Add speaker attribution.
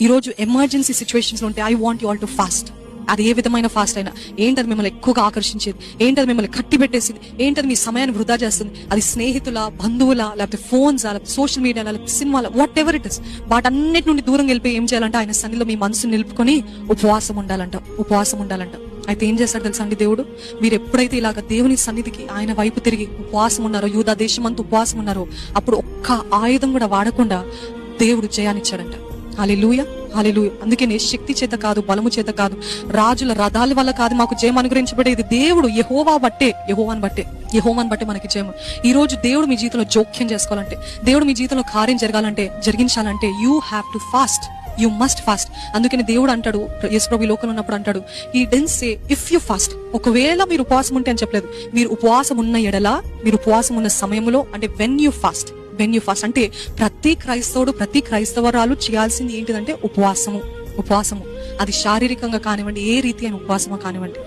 Speaker 1: ఈరోజు emergency situations లో ఉంటే I want you all to fast. అది ఏ విధమైన ఫాస్ట్ అయినా, ఏంటది మిమ్మల్ని ఎక్కువగా ఆకర్షించేది, ఏంటది మిమ్మల్ని కట్టి పెట్టేసింది, ఏంటది మీ సమయాన్ని వృధా చేస్తుంది, అది స్నేహితుల, బంధువుల, లేకపోతే ఫోన్స్, లేకపోతే సోషల్ మీడియా, లేకపోతే సినిమాల, వాట్ ఎవర్ ఇట్ ఇస్, వాటన్నిటి నుండి దూరం వెళ్ళిపోయి ఏం చేయాలంటే ఆయన సన్నిధిలో మీ మనసుని నిలుపుకొని ఉపవాసం ఉండాలంట. అయితే ఏం చేస్తాడు తెలుసా అండి దేవుడు? మీరు ఎప్పుడైతే ఇలాగ దేవుని సన్నిధికి ఆయన వైపు తిరిగి ఉపవాసం ఉన్నారో, యూదా దేశం అంతా ఉపవాసం ఉన్నారో, అప్పుడు ఒక్క ఆయుధం కూడా వాడకుండా దేవుడు జయాన్నిచ్చాడంట. హల్లెలూయా, హల్లెలూయా. అందుకనే శక్తి చేత కాదు, బలము చేత కాదు, రాజుల రథాల వల్ల కాదు మాకు జయం అనుగ్రహించబడేది. దేవుడు యెహోవాని బట్టే మనకి జయం. ఈ రోజు దేవుడు మీ జీవితంలో జోక్యం చేసుకోవాలంటే, దేవుడు మీ జీవితంలో కార్యం జరిగించాలంటే you have to fast. You must fast. అందుకని దేవుడు అంటాడు, యేసుప్రభు ఈ లోకంలో ఉన్నప్పుడు అంటాడు, he didn't say if you fast. ఒకవేళ మీరు ఉపవాసం ఉంటే అని చెప్పలేదు. మీరు ఉపవాసం ఉన్న ఎడల, మీరు ఉపవాసం ఉన్న సమయంలో, అంటే వెన్ యూ ఫాస్ట్ అంటే ప్రతి క్రైస్తవుడు, ప్రతి క్రైస్తవరాలు చేయాల్సింది ఏంటిదంటే ఉపవాసము. అది శారీరకంగా కానివ్వండి, ఏ రీతి అయిన ఉపవాసమో కానివ్వండి.